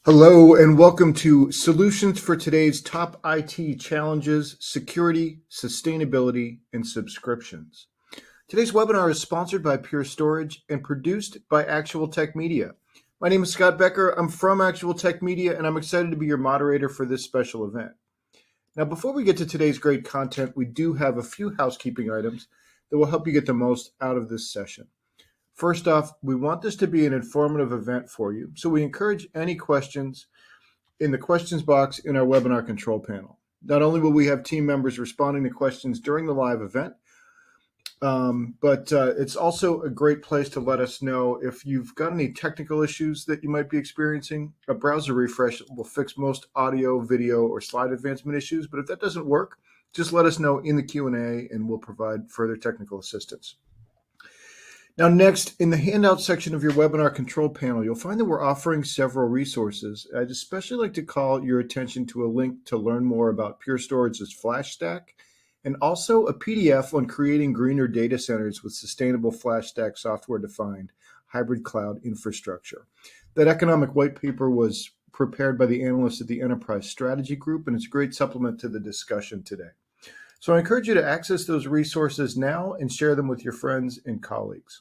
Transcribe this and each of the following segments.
Hello and welcome to Solutions for today's top IT challenges, security, sustainability, and subscriptions. Today's webinar is sponsored by Pure Storage and produced by Actual Tech Media. My name is Scott Becker. I'm from Actual Tech Media and I'm excited to be your moderator for this special event. Now, before we get to today's great content, we do have a few housekeeping items that will help you get the most out of this session. First off, we want this to be an informative event for you, so we encourage any questions in the questions box in our webinar control panel. Not only will we have team members responding to questions during the live event, but it's also a great place to let us know if you've got any technical issues that you might be experiencing. A browser refresh will fix most audio, video, or slide advancement issues, but if that doesn't work, just let us know in the Q&A and we'll provide further technical assistance. Now, next, in the handout section of your webinar control panel, you'll find that we're offering several resources. I'd especially like to call your attention to a link to learn more about Pure Storage's FlashStack, and also a PDF on creating greener data centers with sustainable FlashStack software-defined hybrid cloud infrastructure. That economic white paper was prepared by the analysts at the Enterprise Strategy Group, and it's a great supplement to the discussion today. So I encourage you to access those resources now and share them with your friends and colleagues.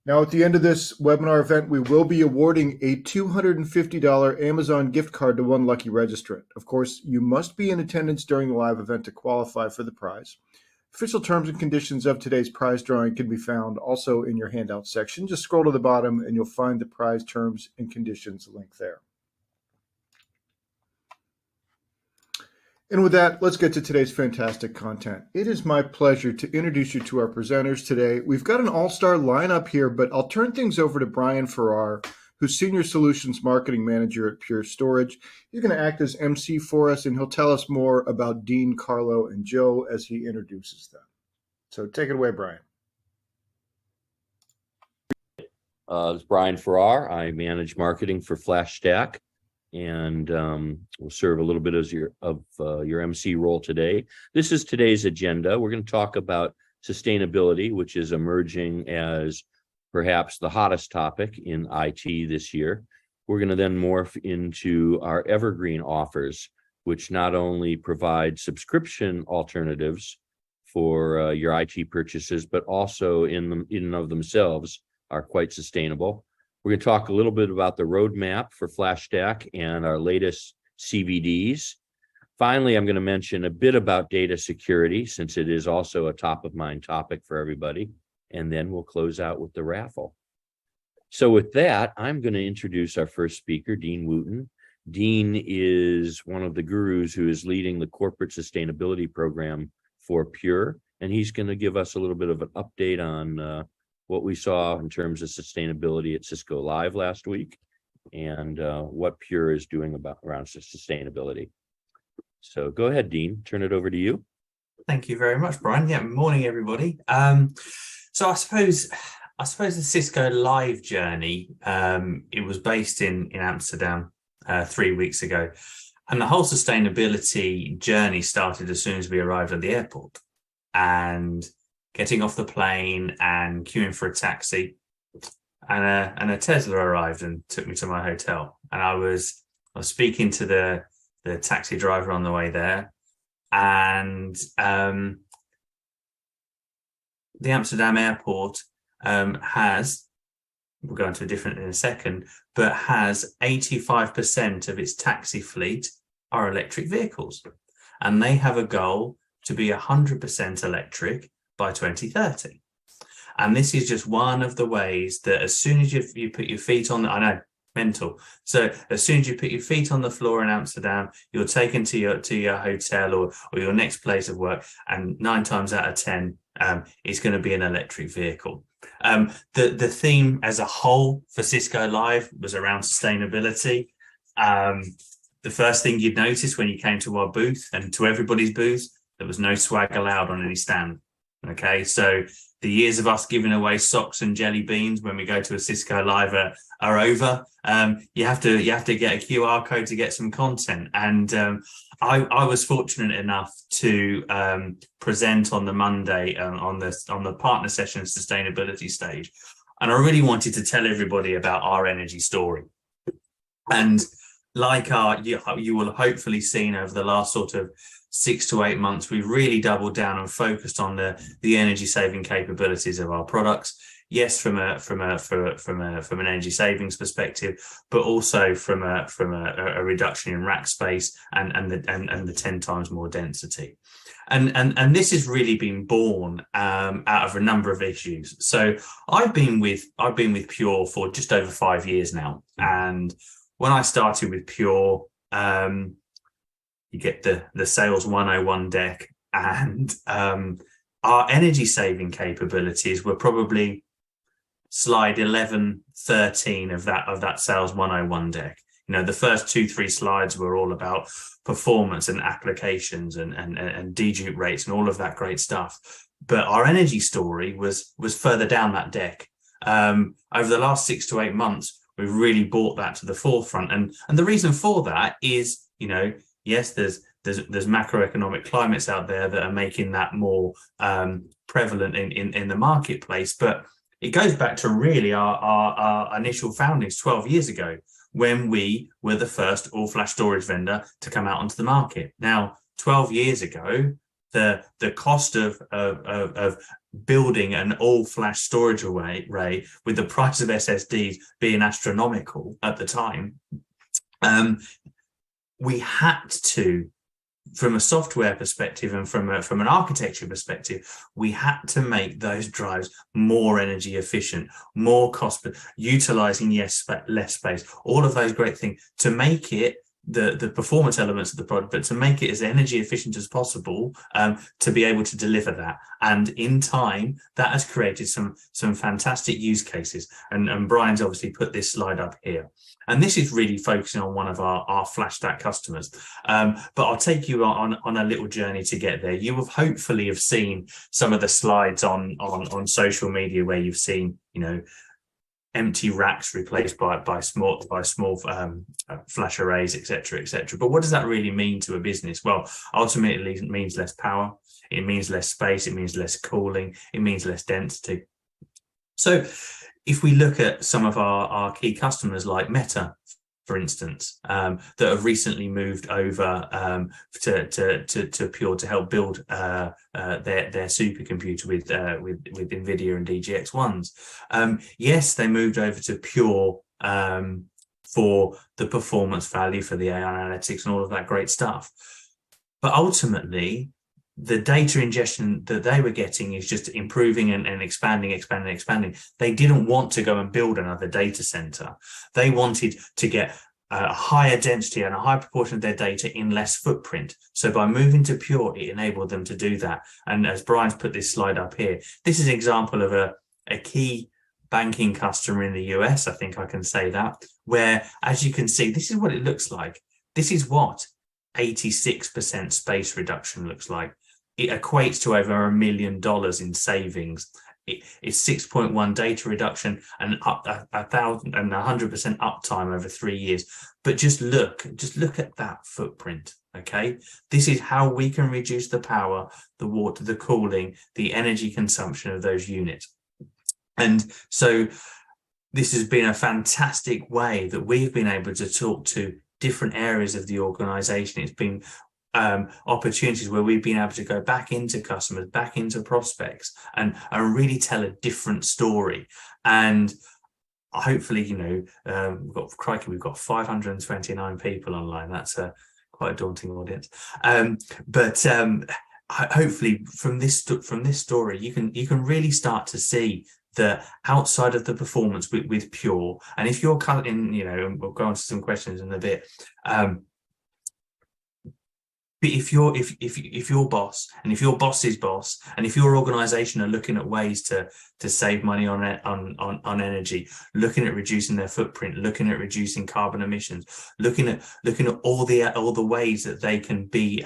Now, at the end of this webinar event, we will be awarding a $250 Amazon gift card to one lucky registrant. Of course, you must be in attendance during the live event to qualify for the prize. Official terms and conditions of today's prize drawing can be found also in your handout section. Just scroll to the bottom and you'll find the prize terms and conditions link there. And with that, let's get to today's fantastic content. It is my pleasure to introduce you to our presenters today. We've got an all-star lineup here, but I'll turn things over to Brian Farrar, who's Senior Solutions Marketing Manager at Pure Storage. He's going to act as MC for us, and he'll tell us more about Dean, Carlo, and Joe as he introduces them. So take it away, Brian. It's Brian Farrar. I manage marketing for FlashStack. And we'll serve a little bit as your MC role today. This is today's agenda. We're going to talk about sustainability, which is emerging as perhaps the hottest topic in IT this year. We're going to then morph into our evergreen offers, which not only provide subscription alternatives for your IT purchases, but also in and of themselves are quite sustainable. We're going to talk a little bit about the roadmap for FlashStack and our latest CVDs. Finally, I'm going to mention a bit about data security, since it is also a top-of-mind topic for everybody. And then we'll close out with the raffle. So with that, I'm going to introduce our first speaker, Dean Wooten. Dean is one of the gurus who is leading the corporate sustainability program for Pure. And he's going to give us a little bit of an update on what we saw in terms of sustainability at Cisco Live last week, and what Pure is doing around sustainability. So go ahead, Dean, turn it over to you. Thank you very much, Brian. Yeah, morning, everybody. So I suppose the Cisco Live journey, it was based in Amsterdam 3 weeks ago. And the whole sustainability journey started as soon as we arrived at the airport. And getting off the plane and queuing for a taxi, and a Tesla arrived and took me to my hotel. And I was speaking to the taxi driver on the way there, and the Amsterdam airport has, we'll go into a different in a second, but has 85% of its taxi fleet are electric vehicles, and they have a goal to be 100% electric by 2030. And this is just one of the ways that as soon as you put your feet on, I know, mental. So as soon as you put your feet on the floor in Amsterdam, you're taken to your hotel or your next place of work, and 9 times out of 10, it's going to be an electric vehicle. The theme as a whole for Cisco Live was around sustainability. The first thing you'd notice when you came to our booth, and to everybody's booth, there was no swag allowed on any stand. Okay, so the years of us giving away socks and jelly beans when we go to a Cisco Live are over. You have to get a QR code to get some content. And I was fortunate enough to present on the Monday on the partner session sustainability stage, and I really wanted to tell everybody about our energy story. And like you will hopefully seen over the last sort of 6 to 8 months, we've really doubled down and focused on the energy saving capabilities of our products. Yes, from an energy savings perspective, but also from a reduction in rack space and the 10 times more density. And this has really been born out of a number of issues. So I've been with Pure for just over 5 years now, and when I started with Pure, you get the Sales 101 deck, and our energy saving capabilities were probably slide 11, 13 of that Sales 101 deck. You know, the first 2-3 slides were all about performance and applications and dedupe rates and all of that great stuff. But our energy story was further down that deck. Over the last 6 to 8 months, we've really brought that to the forefront. And the reason for that is, you know, yes, there's macroeconomic climates out there that are making that more prevalent in the marketplace. But it goes back to really our initial foundings 12 years ago, when we were the first all-flash storage vendor to come out onto the market. Now, 12 years ago, the cost of building an all-flash storage array with the price of SSDs being astronomical at the time, we had to, from a software perspective and from an architecture perspective, we had to make those drives more energy efficient, more cost, utilizing less space, all of those great things to make it the performance elements of the product, but to make it as energy efficient as possible, to be able to deliver that. And in time, that has created some fantastic use cases. And Brian's obviously put this slide up here. And this is really focusing on one of our FlashStack customers. But I'll take you on a little journey to get there. You will hopefully have seen some of the slides on social media where you've seen, you know, empty racks replaced by small flash arrays, etc., etc. But what does that really mean to a business? Well, ultimately it means less power, it means less space, it means less cooling, it means less density. So if we look at some of our key customers like Meta, for instance, that have recently moved over to Pure to help build their supercomputer with NVIDIA and DGX1s. Yes, they moved over to Pure for the performance value, for the AI analytics and all of that great stuff. But ultimately, the data ingestion that they were getting is just improving and expanding. They didn't want to go and build another data center. They wanted to get a higher density and a high proportion of their data in less footprint. So by moving to Pure, it enabled them to do that. And as Brian's put this slide up here, this is an example of a key banking customer in the US, I think I can say that, where, as you can see, this is what it looks like. This is what 86% space reduction looks like. It equates to over $1 million in savings. It's 6.1 data reduction and up 1,100% uptime over 3 years. But just look at that footprint. Okay, this is how we can reduce the power, the water, the cooling, the energy consumption of those units. And so this has been a fantastic way that we've been able to talk to different areas of the organization. It's been opportunities where we've been able to go back into customers, back into prospects, and really tell a different story. And hopefully, you know, we've got 529 people online. That's quite a daunting audience. But hopefully, from this story, you can really start to see the outside of the performance with Pure. And if you're cutting, you know, we'll go on to some questions in a bit. But if your boss and if your boss's boss and if your organization are looking at ways to save money on energy, looking at reducing their footprint, looking at reducing carbon emissions, looking at all the ways that they can be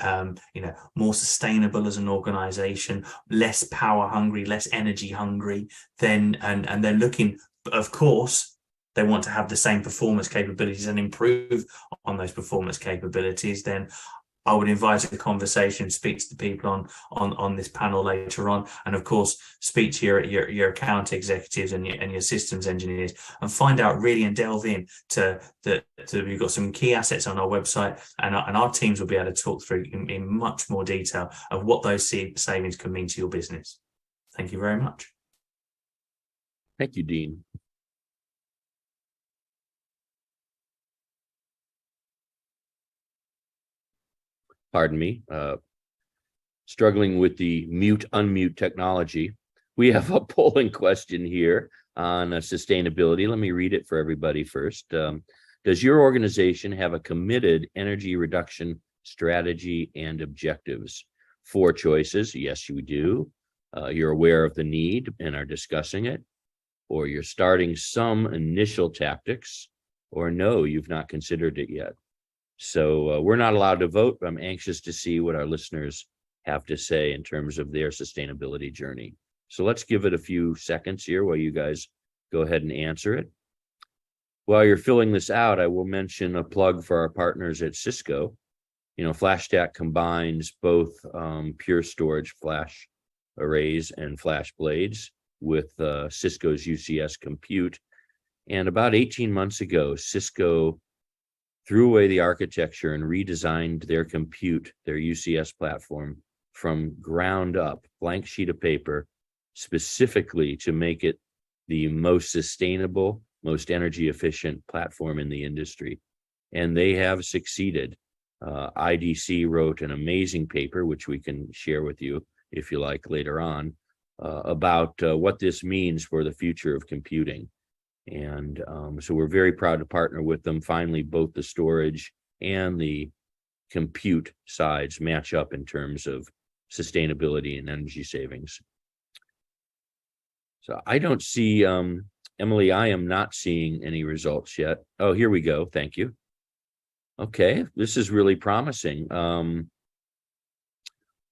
you know, more sustainable as an organization, less power hungry, less energy hungry, then and they're looking, of course, they want to have the same performance capabilities and improve on those performance capabilities, then I would invite a conversation, speak to the people on this panel later on, and of course speak to your account executives and your systems engineers, and find out really and delve in to we've got some key assets on our website, and our teams will be able to talk through in much more detail of what those savings can mean to your business. Thank you very much. Thank you, Dean. Pardon me, struggling with the mute-unmute technology. We have a polling question here on sustainability. Let me read it for everybody first. Does your organization have a committed energy reduction strategy and objectives? 4 choices. Yes, you do. You're aware of the need and are discussing it, or you're starting some initial tactics, or no, you've not considered it yet. So we're not allowed to vote, but I'm anxious to see what our listeners have to say in terms of their sustainability journey. So let's give it a few seconds here while you guys go ahead and answer it. While you're filling this out, I will mention a plug for our partners at Cisco. You know, FlashStack combines both pure storage flash arrays and flash blades with Cisco's UCS compute. And about 18 months ago, Cisco threw away the architecture and redesigned their compute, their UCS platform, from ground up, blank sheet of paper, specifically to make it the most sustainable, most energy efficient platform in the industry. And they have succeeded. IDC wrote an amazing paper, which we can share with you if you like later on, about what this means for the future of computing. And so we're very proud to partner with them. Finally, both the storage and the compute sides match up in terms of sustainability and energy savings. So I don't see, Emily, I am not seeing any results yet. Oh, here we go. Thank you. Okay, this is really promising.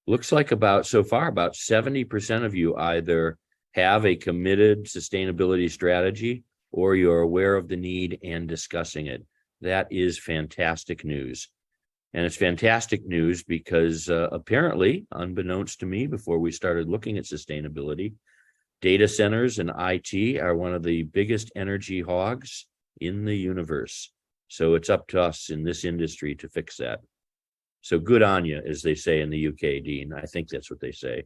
Looks like so far about 70% of you either have a committed sustainability strategy or you're aware of the need and discussing it. That is fantastic news. And it's fantastic news because apparently, unbeknownst to me before we started looking at sustainability, data centers and IT are one of the biggest energy hogs in the universe. So it's up to us in this industry to fix that. So good on you, as they say in the UK, Dean. I think that's what they say.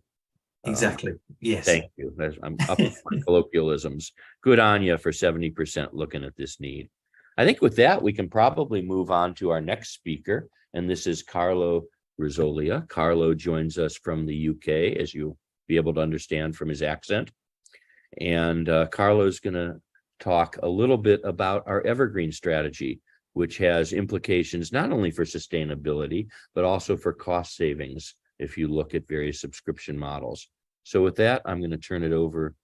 Exactly. Yes. Thank you. I'm up with my colloquialisms. Good on you for 70% looking at this need. I think with that, we can probably move on to our next speaker, and this is Carlo Rizzolia. Carlo joins us from the UK, as you'll be able to understand from his accent. And Carlo's going to talk a little bit about our Evergreen strategy, which has implications not only for sustainability, but also for cost savings if you look at various subscription models. So with that, I'm going to turn it over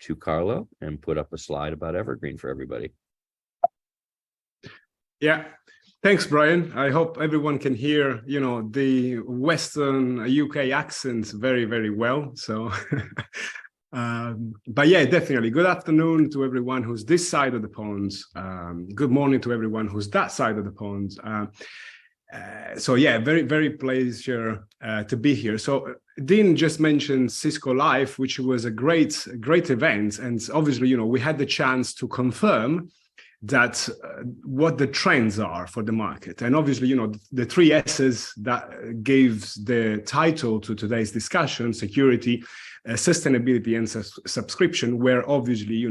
to Carlo and put up a slide about Evergreen for everybody. Yeah, thanks, Brian. I hope everyone can hear, the Western UK accents very, very well. So, but yeah, definitely. Good afternoon to everyone who's this side of the pond. Good morning to everyone who's that side of the pond. So yeah, very, very pleasure to be here. So Dean just mentioned Cisco Live, which was a great event. And obviously, we had the chance to confirm that what the trends are for the market. And obviously, the 3 S's that gives the title to today's discussion, security, sustainability, and subscription, were obviously,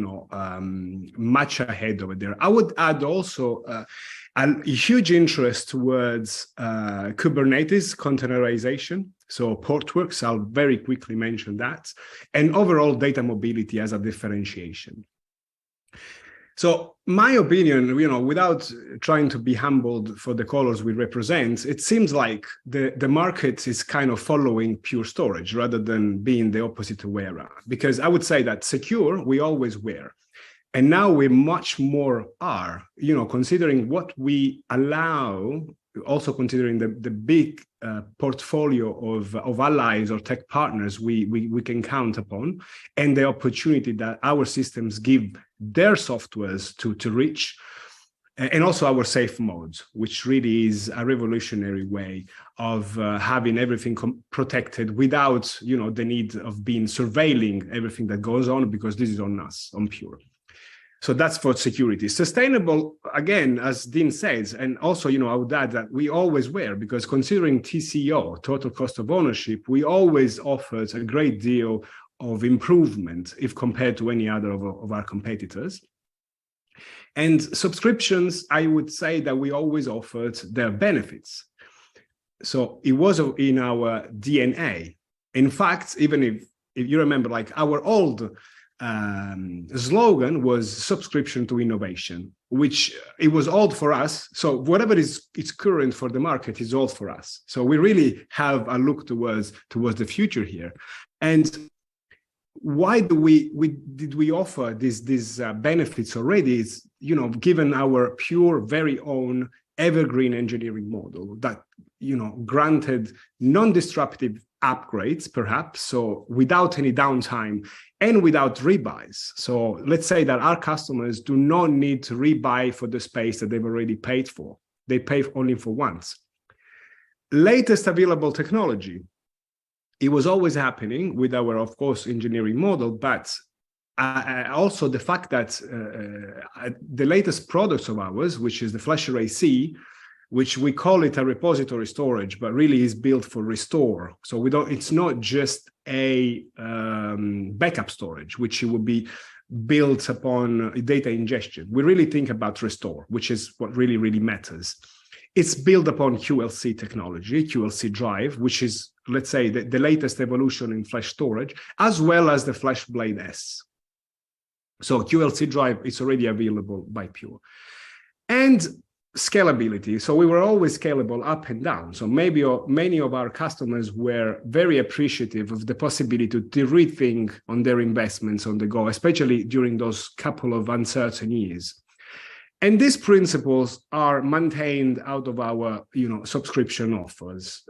much ahead over there. I would add also a huge interest towards Kubernetes containerization. So Portworx, I'll very quickly mention that, and overall data mobility as a differentiation. So my opinion, without trying to be humbled for the colors we represent, it seems like the market is kind of following pure storage rather than being the opposite way around. Because I would say that secure, we always were. And now we much more are, considering what we allow, also considering the big portfolio of allies or tech partners we can count upon, and the opportunity that our systems give their softwares to reach. and also our safe modes, which really is a revolutionary way of having everything protected without, the need of being surveilling everything that goes on, because this is on us, on Pure. So that's for security. Sustainable, again, as Dean says, and also, I would add that we always were, because considering TCO, total cost of ownership, we always offered a great deal of improvement if compared to any other of our competitors. And subscriptions, I would say that we always offered their benefits. So it was in our DNA. In fact, even if you remember, like our old slogan was subscription to innovation, which it was old for us. So whatever is current for the market is old for us. So we really have a look towards the future here. And why did we offer these benefits already? Is, given our Pure very own evergreen engineering model that, granted non-disruptive upgrades, perhaps, so without any downtime and without rebuys. So let's say that our customers do not need to rebuy for the space that they've already paid for. They pay only for once. Latest available technology. It was always happening with our, of course, engineering model, but also the fact that the latest products of ours, which is the FlashArray//C, which we call it a repository storage, but really is built for restore. So it's not just a backup storage, which would be built upon data ingestion. We really think about restore, which is what really, really matters. It's built upon QLC technology, QLC Drive, which is, let's say, the latest evolution in flash storage, as well as the FlashBlade S. So QLC Drive is already available by Pure. And scalability. So we were always scalable up and down. So maybe many of our customers were very appreciative of the possibility to rethink on their investments on the go, especially during those couple of uncertain years. And these principles are maintained out of our, subscription offers,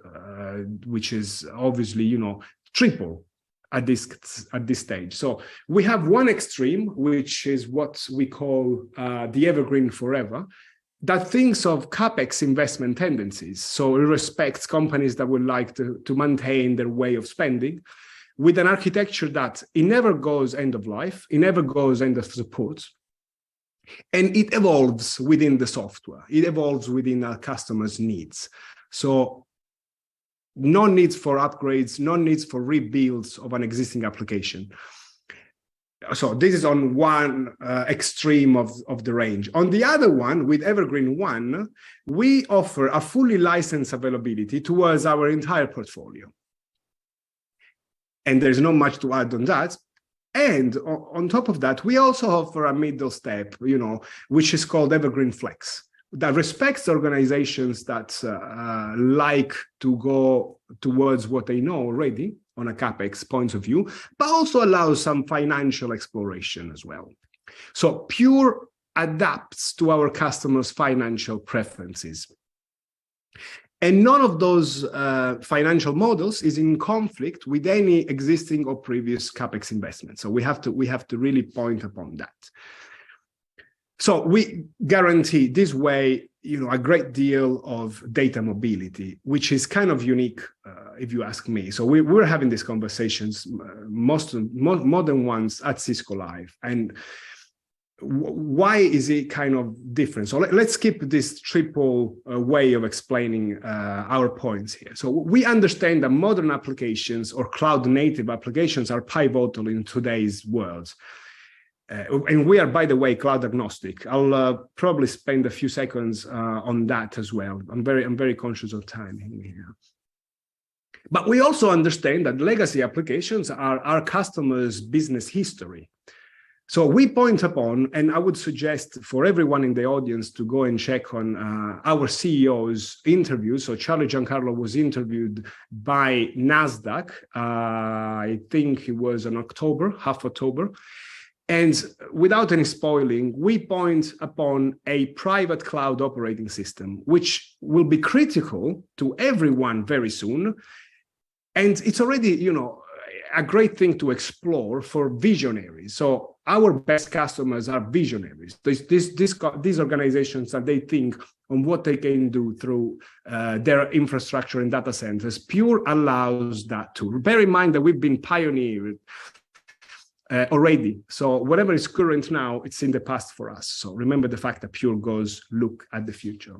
which is obviously, triple at this stage. So we have one extreme, which is what we call the evergreen forever, that thinks of CapEx investment tendencies. So it respects companies that would like to maintain their way of spending with an architecture that it never goes end of life, it never goes end of support. And it evolves within the software. It evolves within our customers' needs. So no needs for upgrades, no needs for rebuilds of an existing application. So this is on one extreme of the range. On the other one, with Evergreen One, we offer a fully licensed availability towards our entire portfolio. And there's not much to add on that. And on top of that, we also offer a middle step, which is called Evergreen Flex, that respects organizations that like to go towards what they know already on a CapEx point of view, but also allows some financial exploration as well. So Pure adapts to our customers' financial preferences. And none of those financial models is in conflict with any existing or previous CapEx investment. So we have to really point upon that. So we guarantee this way, a great deal of data mobility, which is kind of unique, if you ask me. So we're having these conversations, more than once at Cisco Live. And why is it kind of different? So let's keep this triple way of explaining our points here. So we understand that modern applications or cloud native applications are pivotal in today's world. And we are, by the way, cloud agnostic. I'll probably spend a few seconds on that as well. I'm very conscious of time here. But we also understand that legacy applications are our customers' business history. So we point upon, and I would suggest for everyone in the audience to go and check on our CEO's interview. So Charlie Giancarlo was interviewed by NASDAQ. I think it was in half October. And without any spoiling, we point upon a private cloud operating system, which will be critical to everyone very soon. And it's already, a great thing to explore for visionaries. So our best customers are visionaries. These organizations that they think on what they can do through their infrastructure and data centers. Pure allows that to. Bear in mind that we've been pioneered already. So whatever is current now, it's in the past for us. So remember the fact that Pure goes look at the future.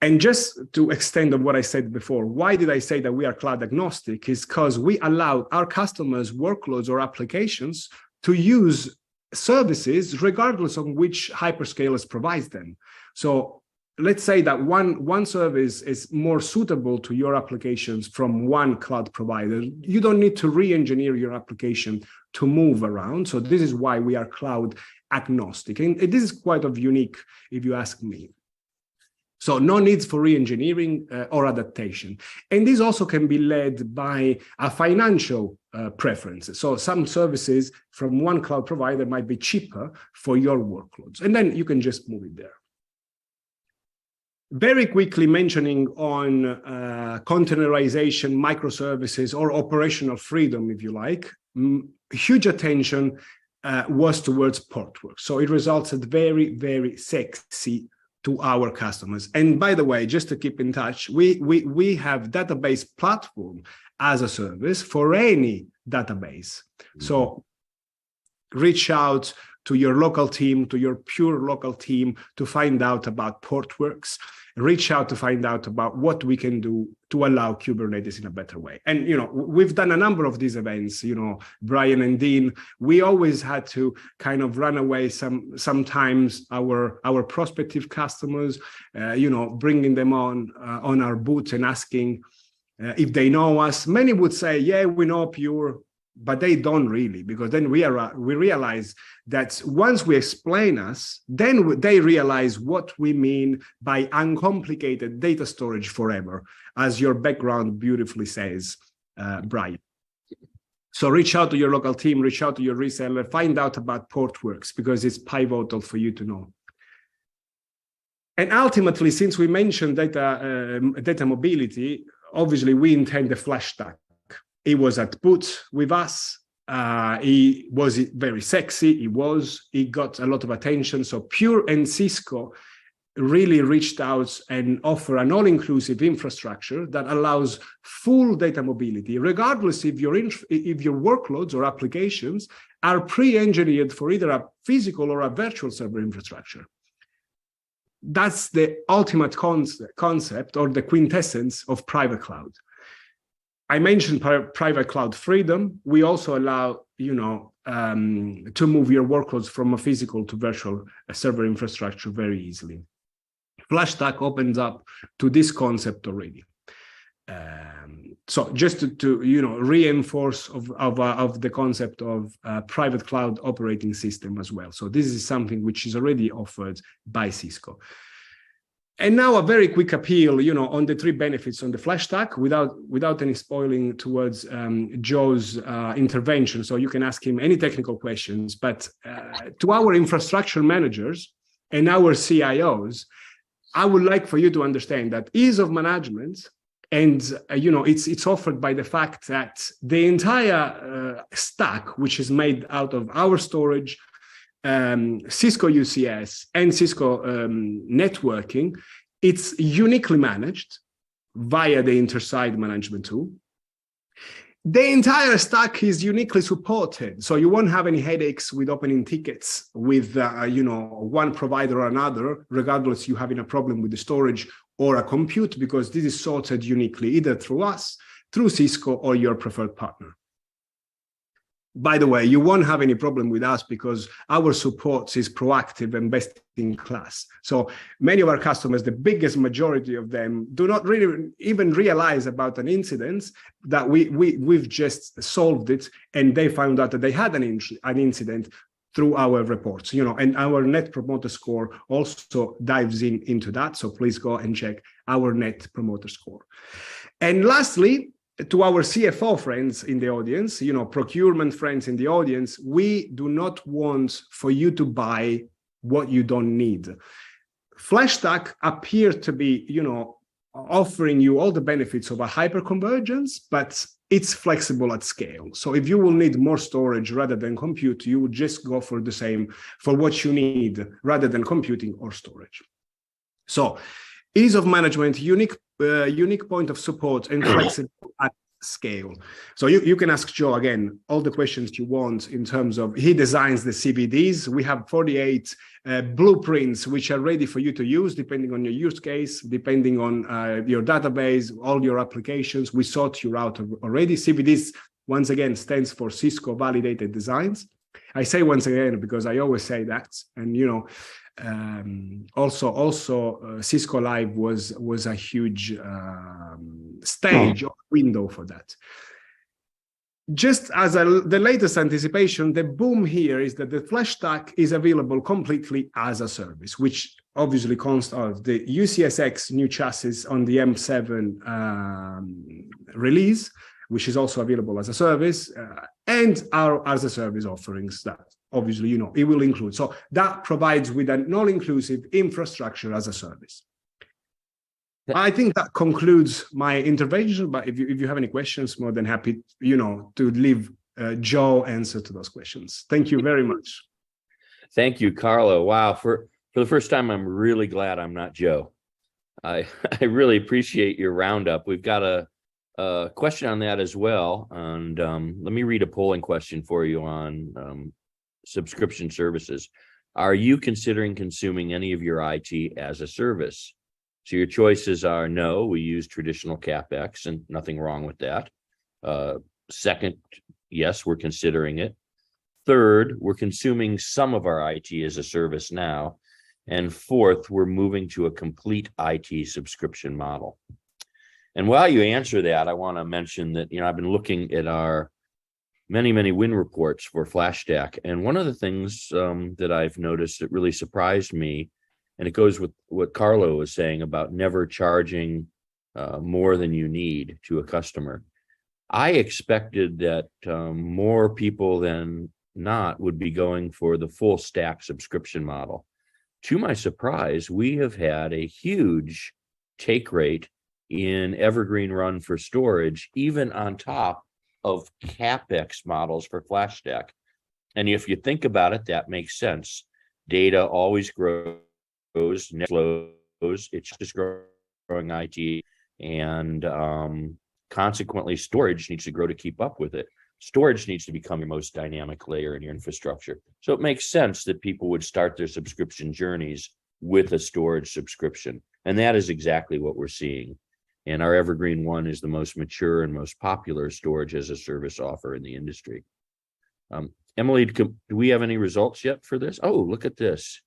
And just to extend on what I said before, why did I say that we are cloud agnostic? Is because we allow our customers' workloads or applications to use services regardless of which hyperscalers provides them. So let's say that one service is more suitable to your applications from one cloud provider. You don't need to re-engineer your application to move around. So this is why we are cloud agnostic. And this is quite unique, if you ask me. So no needs for re-engineering or adaptation. And this also can be led by a financial preference. So some services from one cloud provider might be cheaper for your workloads. And then you can just move it there. Very quickly mentioning on containerization, microservices, or operational freedom, if you like, huge attention was towards Portworx. So it resulted very, very sexy to our customers. And by the way, just to keep in touch, we have database platform as a service for any database. So reach out to your local team, to your Pure local team to find out about Portworx. Reach out to find out about what we can do to allow Kubernetes in a better way. And, we've done a number of these events, Brian and Dean, we always had to kind of run away sometimes our prospective customers, bringing them on our booth and asking if they know us. Many would say, yeah, we know Pure, but they don't really, because then we realize that once we explain us, then they realize what we mean by uncomplicated data storage forever, as your background beautifully says, Brian. So reach out to your local team, reach out to your reseller, find out about Portworx, because it's pivotal for you to know. And ultimately, since we mentioned data mobility, obviously we intend the FlashStack. He was at booth with us. He was very sexy. He got a lot of attention. So Pure and Cisco really reached out and offer an all-inclusive infrastructure that allows full data mobility, regardless if your workloads or applications are pre-engineered for either a physical or a virtual server infrastructure. That's the ultimate concept or the quintessence of private cloud. I mentioned private cloud freedom. We also allow, to move your workloads from a physical to virtual server infrastructure very easily. FlashStack opens up to this concept already. So just to reinforce of the concept of private cloud operating system as well. So this is something which is already offered by Cisco. And now a very quick appeal, on the three benefits on the FlashStack without any spoiling towards Joe's intervention. So you can ask him any technical questions, but to our infrastructure managers and our CIOs, I would like for you to understand that ease of management, and it's offered by the fact that the entire stack, which is made out of our storage, Cisco UCS and Cisco networking, it's uniquely managed via the Interside management tool. The entire stack is uniquely supported, so you won't have any headaches with opening tickets with one provider or another, regardless you having a problem with the storage or a compute, because this is sorted uniquely either through us, through Cisco, or your preferred partner. By the way, you won't have any problem with us because our support is proactive and best in class. So many of our customers, the biggest majority of them, do not really even realize about an incident that we've just solved it, and they found out that they had an incident through our reports, and our Net Promoter Score also dives into that. So please go and check our Net Promoter Score. And lastly, to our CFO friends in the audience, procurement friends in the audience, we do not want for you to buy what you don't need. FlashStack appeared to be, offering you all the benefits of a hyperconvergence, but it's flexible at scale. So if you will need more storage rather than compute, you would just go for the same for what you need rather than computing or storage. So ease of management, unique point of support, and flexible at scale. So you can ask Joe again all the questions you want in terms of, he designs the CVDs. We have 48 blueprints which are ready for you to use depending on your use case, depending on your database, all your applications. We sort you out already. CVDs, once again, stands for Cisco Validated Designs. I say once again because I always say that, and you know, also Cisco Live was a huge stage or window for that. Just as the latest anticipation, the boom here is that the FlashStack is available completely as a service, which obviously consists of the UCSX new chassis on the M7 release, which is also available as a service, and our as a service offerings that obviously, you know, it will include. So that provides with an all-inclusive infrastructure as a service. I think that concludes my intervention, but if you have any questions, more than happy, you know, to leave Joe answer to those questions. Thank you very much. Thank you, Carlo. Wow, for the first time, I'm really glad I'm not Joe. I really appreciate your roundup. We've got a question on that as well, and let me read a polling question for you on subscription services. Are you considering consuming any of your IT as a service? So your choices are no, we use traditional CapEx, and nothing wrong with that. Second, yes, we're considering it. Third, we're consuming some of our IT as a service now. And fourth, we're moving to a complete IT subscription model. And while you answer that, I want to mention that, you know, I've been looking at our many win reports for FlashStack. And one of the things that I've noticed that really surprised me, and it goes with what Carlo was saying about never charging more than you need to a customer. I expected that more people than not would be going for the full stack subscription model. To my surprise, we have had a huge take rate in Evergreen Run for storage, even on top of CapEx models for FlashStack. And if you think about it, that makes sense. Data always grows, net flows, it's just growing IT, and consequently, storage needs to grow to keep up with it. Storage needs to become your most dynamic layer in your infrastructure. So it makes sense that people would start their subscription journeys with a storage subscription. And that is exactly what we're seeing. And our Evergreen One is the most mature and most popular storage as a service offer in the industry. Emily, do we have any results yet for this? Oh, look at this.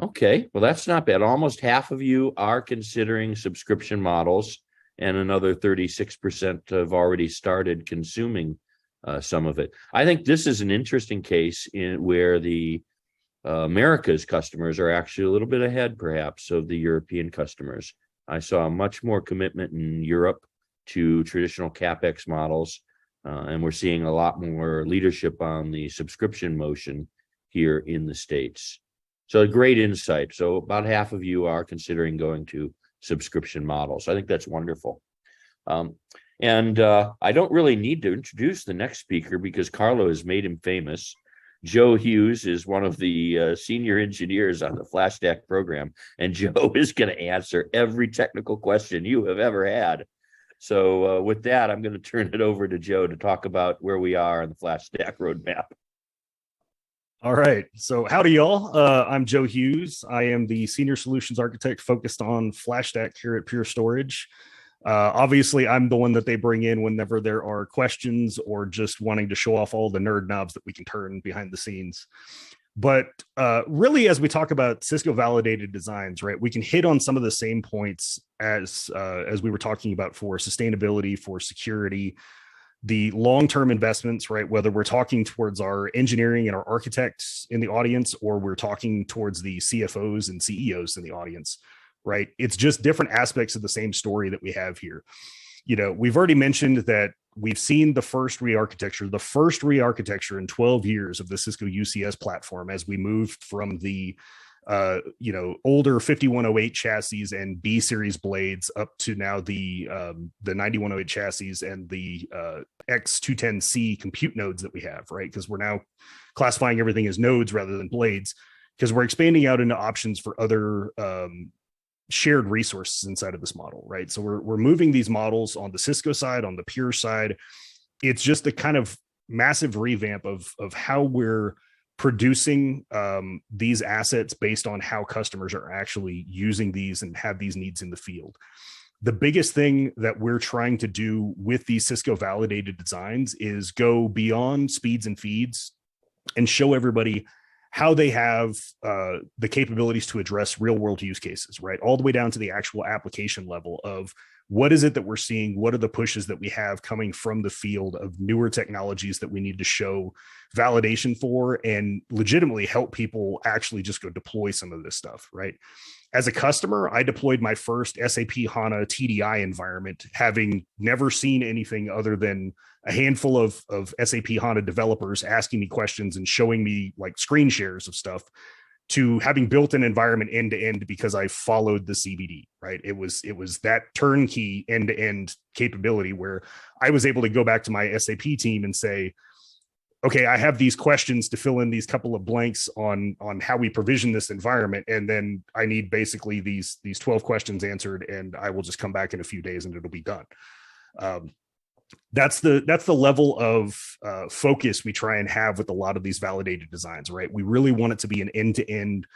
Okay, well, that's not bad. Almost half of you are considering subscription models, and another 36% have already started consuming some of it. I think this is an interesting case where the America's customers are actually a little bit ahead, perhaps, of the European customers. I saw much more commitment in Europe to traditional CapEx models, and we're seeing a lot more leadership on the subscription motion here in the States. So a great insight. So about half of you are considering going to subscription models. I think that's wonderful. And I don't really need to introduce the next speaker because Carlo has made him famous. Joe Hughes is one of the senior engineers on the FlashStack program, and Joe is going to answer every technical question you have ever had. So with that, I'm going to turn it over to Joe to talk about where we are on the FlashStack roadmap. All right. So howdy, y'all. I'm Joe Hughes. I am the senior solutions architect focused on FlashStack here at Pure Storage. Obviously, I'm the one that they bring in whenever there are questions or just wanting to show off all the nerd knobs that we can turn behind the scenes. But really, as we talk about Cisco validated designs, right, we can hit on some of the same points as we were talking about for sustainability, for security, the long-term investments, right, whether we're talking towards our engineering and our architects in the audience, or we're talking towards the CFOs and CEOs in the audience. Right. It's just different aspects of the same story that we have here. You know, we've already mentioned that we've seen the first re-architecture in 12 years of the Cisco UCS platform as we moved from the older 5108 chassis and B series blades up to now the 9108 chassis and the X210C compute nodes that we have, right? Because we're now classifying everything as nodes rather than blades, because we're expanding out into options for other shared resources inside of this model, right? So we're moving these models on the Cisco side, on the Pure side. It's just a kind of massive revamp of how we're producing these assets based on how customers are actually using these and have these needs in the field. The biggest thing that we're trying to do with these Cisco validated designs is go beyond speeds and feeds and show everybody how they have the capabilities to address real world use cases, right? All the way down to the actual application level of what is it that we're seeing? What are the pushes that we have coming from the field of newer technologies that we need to show validation for and legitimately help people actually just go deploy some of this stuff, right? As a customer, I deployed my first SAP HANA TDI environment, having never seen anything other than a handful of SAP HANA developers asking me questions and showing me like screen shares of stuff, to having built an environment end to end because I followed the CVD, right? It was that turnkey end to end capability where I was able to go back to my SAP team and say, okay, I have these questions to fill in these couple of blanks on how we provision this environment, and then I need basically these 12 questions answered, and I will just come back in a few days and it'll be done. That's the level of focus we try and have with a lot of these validated designs, right? We really want it to be an end-to-end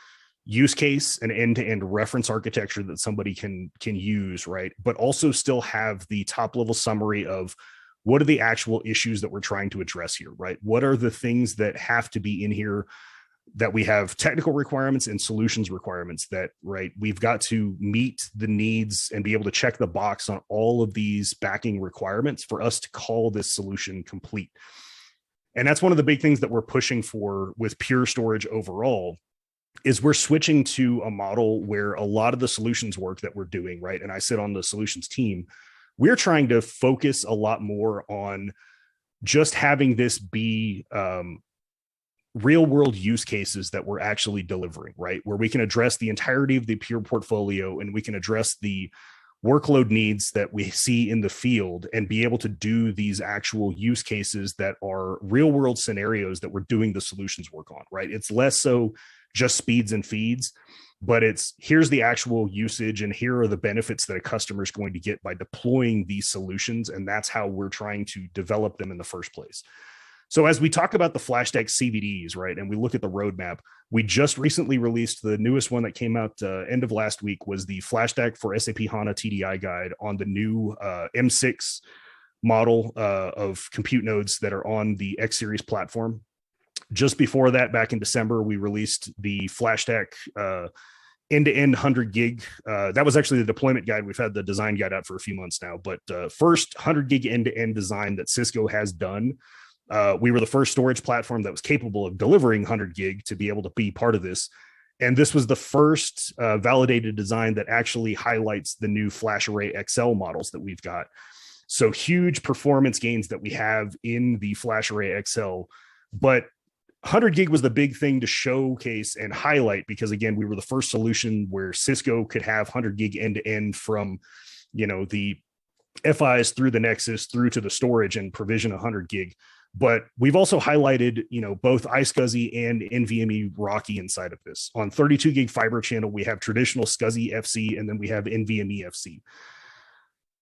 use case, an end-to-end reference architecture that somebody can use, right? But also still have the top level summary of what are the actual issues that we're trying to address here, right? What are the things that have to be in here, that we have technical requirements and solutions requirements that, right, we've got to meet the needs and be able to check the box on all of these backing requirements for us to call this solution complete. And that's one of the big things that we're pushing for with Pure Storage overall, is we're switching to a model where a lot of the solutions work that we're doing, right? And I sit on the solutions team. We're trying to focus a lot more on just having this be real world use cases that we're actually delivering, right? Where we can address the entirety of the Pure portfolio and we can address the workload needs that we see in the field and be able to do these actual use cases that are real world scenarios that we're doing the solutions work on, right? It's less so just speeds and feeds, but it's here's the actual usage and here are the benefits that a customer is going to get by deploying these solutions. And that's how we're trying to develop them in the first place. So as we talk about the FlashStack CVDs, right, and we look at the roadmap, we just recently released the newest one that came out end of last week was the FlashStack for SAP HANA TDI guide on the new M6 model of compute nodes that are on the X series platform. Just before that, back in December, we released the FlashStack end-to-end 100 gig. That was actually the deployment guide. We've had the design guide out for a few months now, but first 100 gig end-to-end design that Cisco has done. We were the first storage platform that was capable of delivering 100 gig to be able to be part of this. And this was the first validated design that actually highlights the new FlashArray/XL models that we've got. So huge performance gains that we have in the FlashArray/XL. But 100 gig was the big thing to showcase and highlight because, again, we were the first solution where Cisco could have 100 gig end-to-end from, the FIs through the Nexus through to the storage and provision 100 gig. But we've also highlighted, both iSCSI and NVMe Rocky inside of this. On 32 gig fiber channel, we have traditional SCSI FC, and then we have NVMe FC,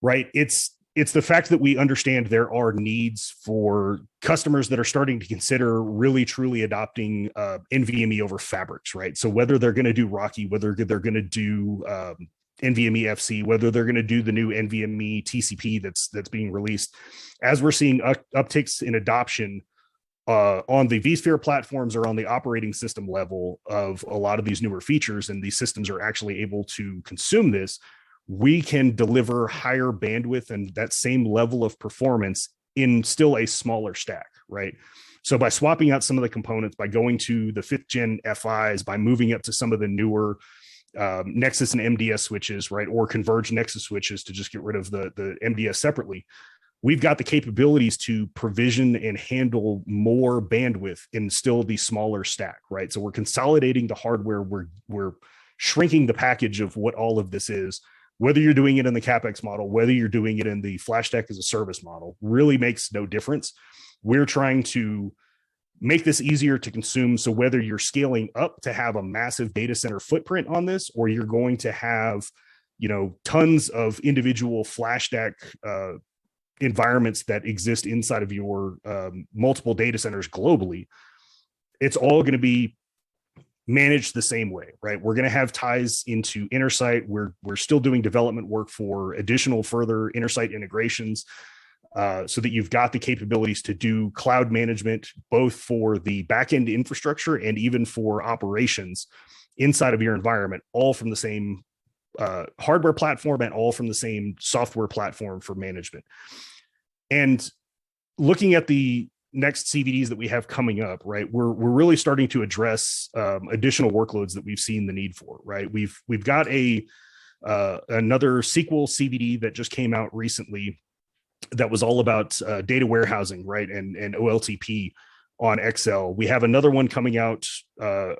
right? It's the fact that we understand there are needs for customers that are starting to consider really, truly adopting NVMe over fabrics, right? So whether they're going to do Rocky, whether they're going to do NVMe FC, whether they're going to do the new NVMe TCP that's being released, as we're seeing upticks in adoption on the vSphere platforms or on the operating system level of a lot of these newer features, and these systems are actually able to consume this, we can deliver higher bandwidth and that same level of performance in still a smaller stack, right? So by swapping out some of the components, by going to the 5th gen FIs, by moving up to some of the newer Nexus and MDS switches, right, or converged Nexus switches to just get rid of the MDS separately, we've got the capabilities to provision and handle more bandwidth in still the smaller stack, right? So we're consolidating the hardware. We're shrinking the package of what all of this is. Whether you're doing it in the CapEx model, whether you're doing it in the FlashStack as a service model, really makes no difference. We're trying to make this easier to consume. So whether you're scaling up to have a massive data center footprint on this, or you're going to have, tons of individual FlashStack environments that exist inside of your multiple data centers globally, it's all going to be managed the same way, right? We're going to have ties into Intersight. We're still doing development work for additional further Intersight integrations, so that you've got the capabilities to do cloud management, both for the backend infrastructure and even for operations inside of your environment, all from the same hardware platform and all from the same software platform for management. And looking at the next CVDs that we have coming up, right, we're really starting to address additional workloads that we've seen the need for, right? We've got another SQL CVD that just came out recently that was all about data warehousing, right, and OLTP on Excel. We have another one coming out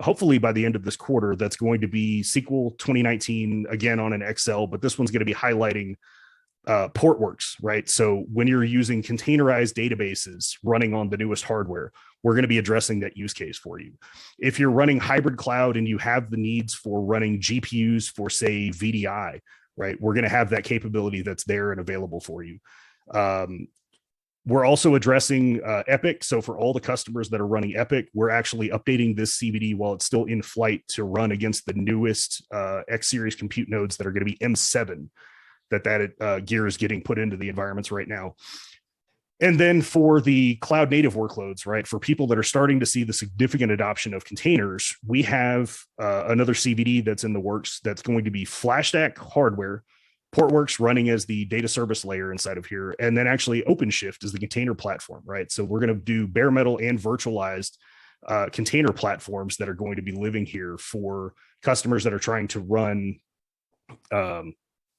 hopefully by the end of this quarter that's going to be SQL 2019 again on an Excel, but this one's going to be highlighting Portworx, right? So when you're using containerized databases running on the newest hardware, we're going to be addressing that use case for you. If you're running hybrid cloud and you have the needs for running GPUs for, say, VDI, right, we're going to have that capability that's there and available for you. We're also addressing Epic. So for all the customers that are running Epic, we're actually updating this CVD while it's still in flight to run against the newest X series compute nodes that are going to be M7 that gear is getting put into the environments right now. And then for the cloud native workloads, right, for people that are starting to see the significant adoption of containers, we have another CVD that's in the works that's going to be FlashStack hardware, Portworx running as the data service layer inside of here, and then actually OpenShift as the container platform, right? So we're going to do bare metal and virtualized container platforms that are going to be living here for customers that are trying to run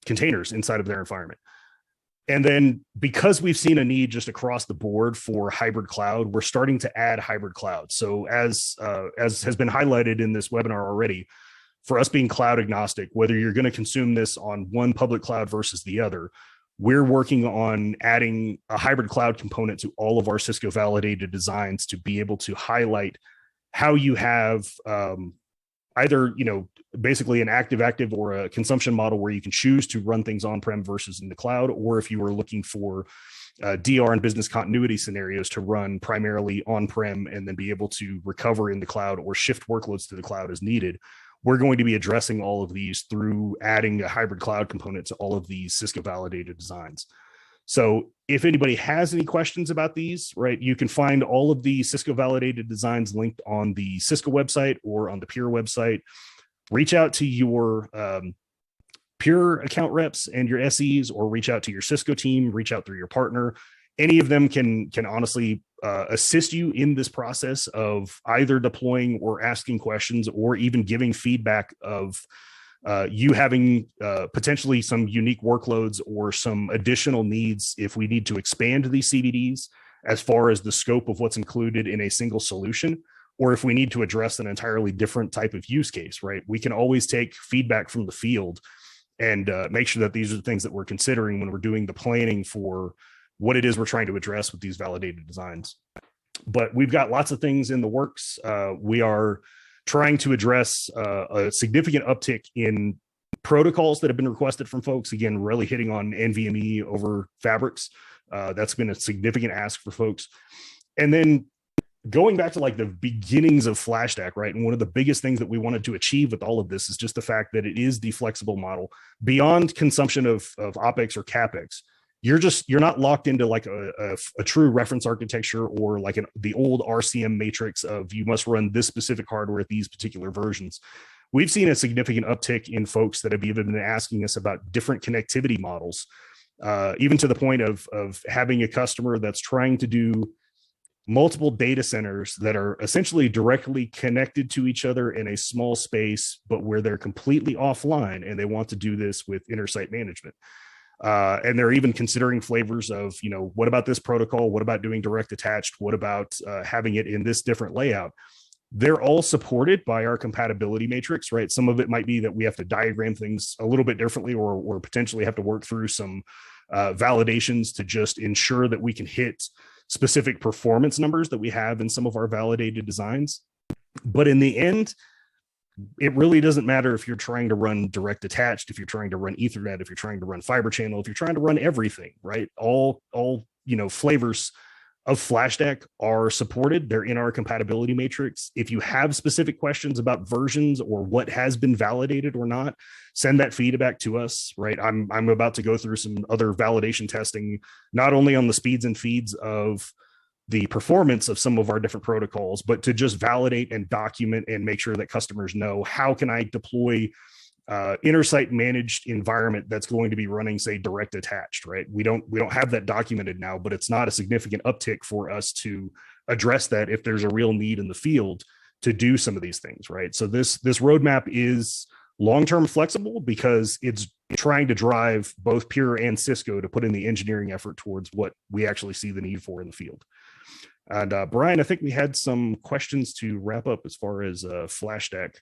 containers inside of their environment. And then because we've seen a need just across the board for hybrid cloud, we're starting to add hybrid cloud. So as has been highlighted in this webinar already, for us being cloud agnostic, whether you're going to consume this on one public cloud versus the other, we're working on adding a hybrid cloud component to all of our Cisco validated designs to be able to highlight how you have either, basically an active or a consumption model where you can choose to run things on-prem versus in the cloud, or if you were looking for DR and business continuity scenarios to run primarily on-prem and then be able to recover in the cloud or shift workloads to the cloud as needed. We're going to be addressing all of these through adding a hybrid cloud component to all of these Cisco validated designs. So if anybody has any questions about these, right, you can find all of the Cisco validated designs linked on the Cisco website or on the Pure website. Reach out to your Pure account reps and your SEs, or reach out to your Cisco team, reach out through your partner. Any of them can honestly assist you in this process of either deploying or asking questions, or even giving feedback of you having potentially some unique workloads or some additional needs if we need to expand these CVDs as far as the scope of what's included in a single solution, or if we need to address an entirely different type of use case, right? We can always take feedback from the field and make sure that these are the things that we're considering when we're doing the planning for what it is we're trying to address with these validated designs. But we've got lots of things in the works. We are trying to address a significant uptick in protocols that have been requested from folks. Again, really hitting on NVMe over Fabrics. That's been a significant ask for folks. And then going back to like the beginnings of FlashStack, right? And one of the biggest things that we wanted to achieve with all of this is just the fact that it is the flexible model beyond consumption of OpEx or CapEx. You're not locked into like a true reference architecture or like the old RCM matrix of you must run this specific hardware at these particular versions. We've seen a significant uptick in folks that have even been asking us about different connectivity models, even to the point of having a customer that's trying to do multiple data centers that are essentially directly connected to each other in a small space, but where they're completely offline, and they want to do this with Intersight management. And they're even considering flavors of, what about this protocol? What about doing direct attached? What about having it in this different layout? They're all supported by our compatibility matrix, right? Some of it might be that we have to diagram things a little bit differently, or potentially have to work through some validations to just ensure that we can hit specific performance numbers that we have in some of our validated designs. But in the end, it really doesn't matter if you're trying to run direct attached, if you're trying to run Ethernet, if you're trying to run fiber channel, if you're trying to run everything, right? All flavors of FlashStack are supported. They're in our compatibility matrix. If you have specific questions about versions or what has been validated or not, send that feedback to us, right? I'm about to go through some other validation testing, not only on the speeds and feeds of the performance of some of our different protocols, but to just validate and document and make sure that customers know, how can I deploy Intersight managed environment that's going to be running, say, direct attached, right? We don't have that documented now, but it's not a significant uptick for us to address that if there's a real need in the field to do some of these things, right? So this roadmap is long-term flexible because it's trying to drive both Pure and Cisco to put in the engineering effort towards what we actually see the need for in the field. And Brian, I think we had some questions to wrap up as far as FlashStack,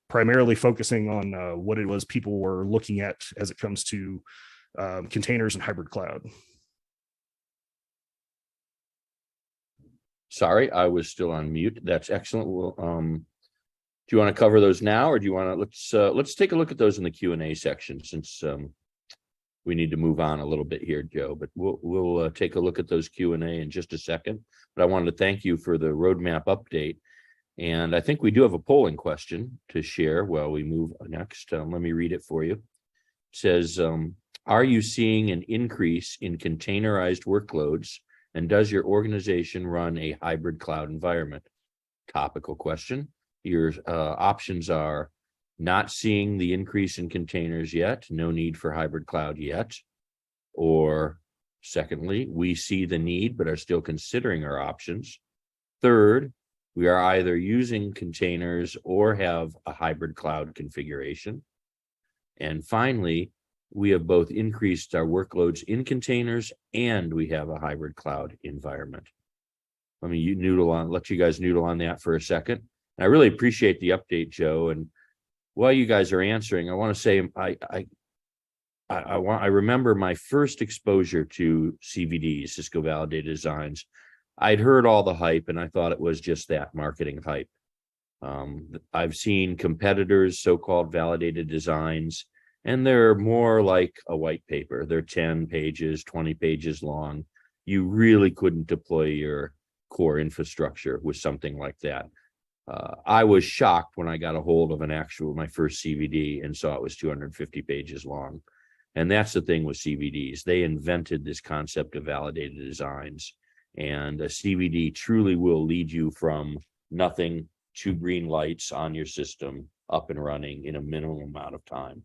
primarily focusing on what it was people were looking at as it comes to containers and hybrid cloud. Sorry, I was still on mute. That's excellent. Well, do you want to cover those now, or do you want to let's take a look at those in the Q&A section, since we need to move on a little bit here, Joe, but we'll take a look at those Q&A in just a second. But I wanted to thank you for the roadmap update. And I think we do have a polling question to share while we move next. Let me read it for you. It says, are you seeing an increase in containerized workloads, and does your organization run a hybrid cloud environment? Topical question. Your options are: not seeing the increase in containers yet, no need for hybrid cloud yet. Or secondly, we see the need but are still considering our options. Third, we are either using containers or have a hybrid cloud configuration. And finally, we have both increased our workloads in containers and we have a hybrid cloud environment. Let me let you guys noodle on that for a second. I really appreciate the update, Joe. And while you guys are answering, I want to say I remember my first exposure to CVDs, Cisco Validated Designs. I'd heard all the hype and I thought it was just that, marketing hype. I've seen competitors, so-called validated designs, and they're more like a white paper. They're 10 pages, 20 pages long. You really couldn't deploy your core infrastructure with something like that. I was shocked when I got a hold of my first CVD and saw it was 250 pages long. And that's the thing with CVDs. They invented this concept of validated designs. And a CVD truly will lead you from nothing to green lights on your system up and running in a minimum amount of time.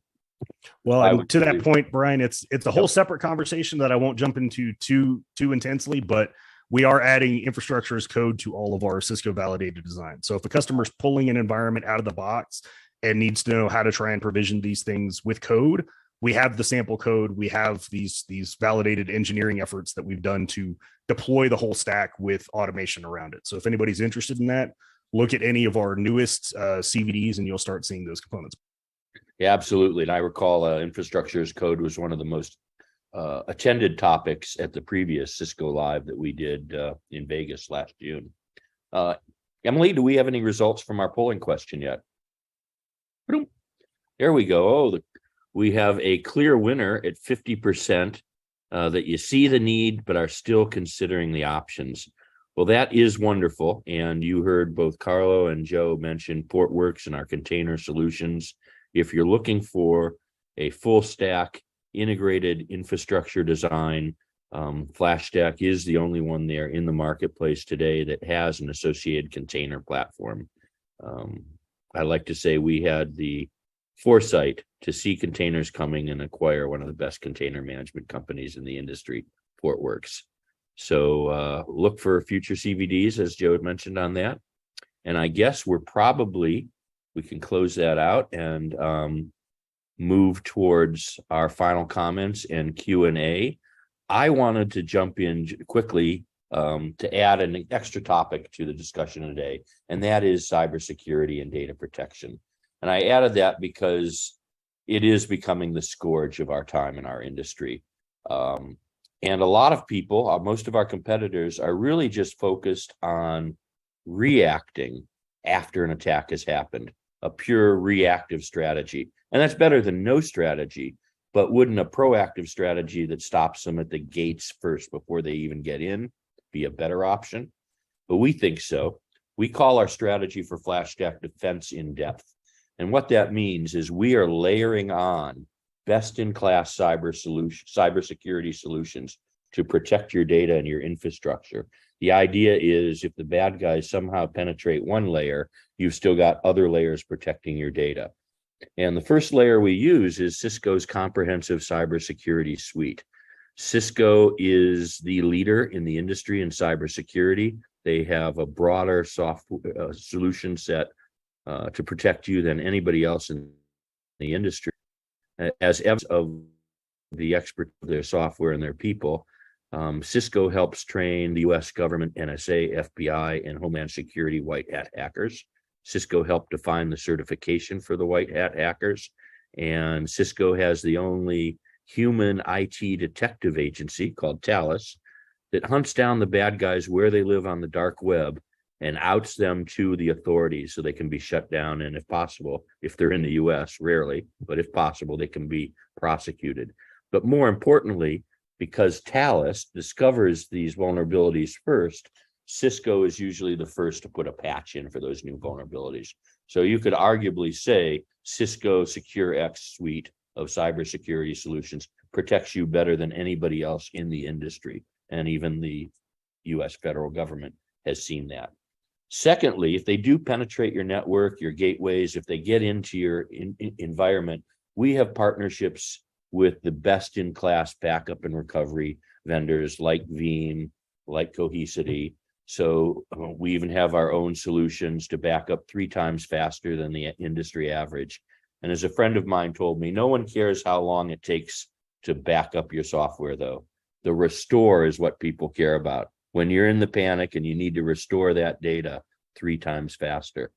Well, to that point, Brian, it's a whole separate conversation that I won't jump into too intensely, but we are adding infrastructure as code to all of our Cisco validated designs. So if a customer's pulling an environment out of the box and needs to know how to try and provision these things with code, we have the sample code. We have these validated engineering efforts that we've done to deploy the whole stack with automation around it. So if anybody's interested in that, look at any of our newest CVDs and you'll start seeing those components. Yeah, absolutely. And I recall infrastructure as code was one of the most attended topics at the previous Cisco Live that we did in Vegas last June. Emily, do we have any results from our polling question yet? There we go. We have a clear winner at 50% that you see the need but are still considering the options. Well, that is wonderful. And you heard both Carlo and Joe mention Portworx and our container solutions. If you're looking for a full stack integrated infrastructure design, FlashStack is the only one there in the marketplace today that has an associated container platform. I like to say we had the foresight to see containers coming and acquire one of the best container management companies in the industry, Portworx. So look for future CVDs, as Joe had mentioned on that. And I guess we can close that out. And move towards our final comments and Q&A, I wanted to jump in quickly to add an extra topic to the discussion today, and that is cybersecurity and data protection. And I added that because it is becoming the scourge of our time in our industry. And a lot of people, most of our competitors, are really just focused on reacting after an attack has happened, a pure reactive strategy. And that's better than no strategy, but wouldn't a proactive strategy that stops them at the gates first before they even get in be a better option? But we think so. We call our strategy for FlashStack Defense in Depth. And what that means is we are layering on best-in-class cybersecurity solutions to protect your data and your infrastructure. The idea is if the bad guys somehow penetrate one layer, you've still got other layers protecting your data. And the first layer we use is Cisco's comprehensive cybersecurity suite. Cisco is the leader in the industry in cybersecurity. They have a broader software solution set to protect you than anybody else in the industry. As evidence of the expert of their software and their people, Cisco helps train the U.S. government, NSA, FBI, and Homeland Security white hat hackers. Cisco helped define the certification for the white hat hackers, and Cisco has the only human IT detective agency called Thales that hunts down the bad guys where they live on the dark web and outs them to the authorities so they can be shut down. And if possible, if they're in the US, rarely, but if possible, they can be prosecuted. But more importantly, because Thales discovers these vulnerabilities first, Cisco is usually the first to put a patch in for those new vulnerabilities. So you could arguably say Cisco SecureX suite of cybersecurity solutions protects you better than anybody else in the industry. And even the US federal government has seen that. Secondly, if they do penetrate your network, your gateways, if they get into your environment, we have partnerships with the best-in-class backup and recovery vendors like Veeam, like Cohesity. So we even have our own solutions to back up 3 times faster than the industry average. And as a friend of mine told me, no one cares how long it takes to back up your software, though. The restore is what people care about. When you're in the panic and you need to restore that data 3 times faster.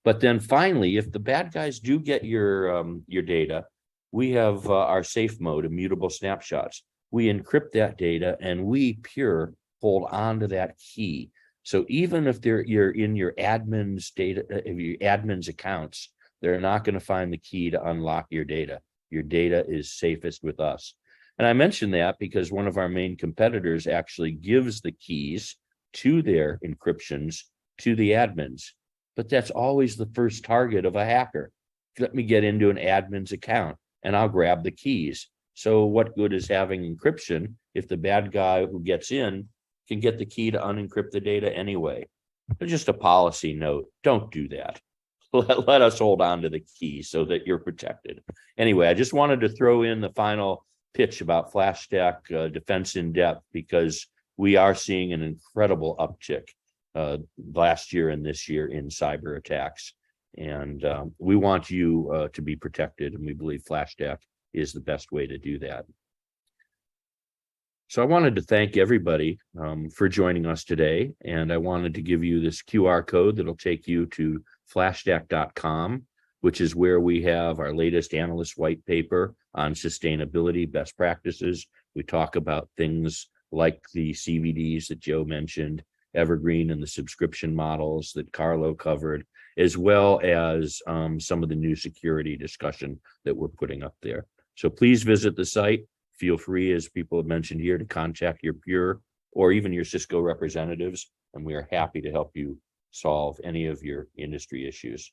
But then finally, if the bad guys do get your data, we have our safe mode, immutable snapshots. We encrypt that data and we Pure hold on to that key. So even if you're in your admin's data, your admin's accounts, they're not going to find the key to unlock your data. Your data is safest with us. And I mention that because one of our main competitors actually gives the keys to their encryptions to the admins. But that's always the first target of a hacker. Let me get into an admin's account and I'll grab the keys. So what good is having encryption if the bad guy who gets in can get the key to unencrypt the data anyway? Just a policy note, don't do that. Let us hold on to the key so that you're protected. Anyway, I just wanted to throw in the final pitch about FlashStack Defense in Depth because we are seeing an incredible uptick last year and this year in cyber attacks. And we want you to be protected, and we believe FlashStack is the best way to do that. So I wanted to thank everybody for joining us today, and I wanted to give you this QR code that'll take you to flashstack.com, which is where we have our latest analyst white paper on sustainability best practices. We talk about things like the CVDs that Joe mentioned, Evergreen and the subscription models that Carlo covered, as well as some of the new security discussion that we're putting up there. So please visit the site. Feel free, as people have mentioned here, to contact your Pure or even your Cisco representatives, and we are happy to help you solve any of your industry issues.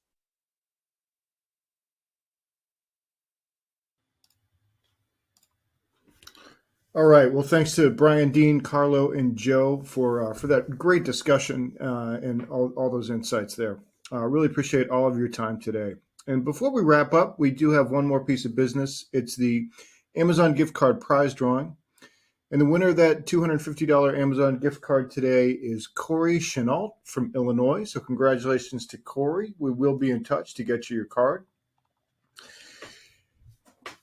All right. Well, thanks to Brian, Dean, Carlo, and Joe for that great discussion and all those insights there. Really appreciate all of your time today. And before we wrap up, we do have one more piece of business. It's the Amazon gift card prize drawing. And the winner of that $250 Amazon gift card today is Corey Chenault from Illinois. So congratulations to Corey. We will be in touch to get you your card.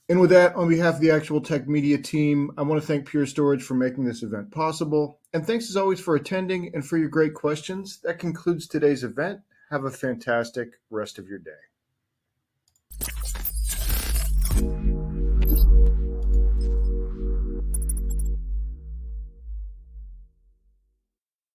And with that, on behalf of the Actual Tech Media team, I want to thank Pure Storage for making this event possible. And thanks as always for attending and for your great questions. That concludes today's event. Have a fantastic rest of your day.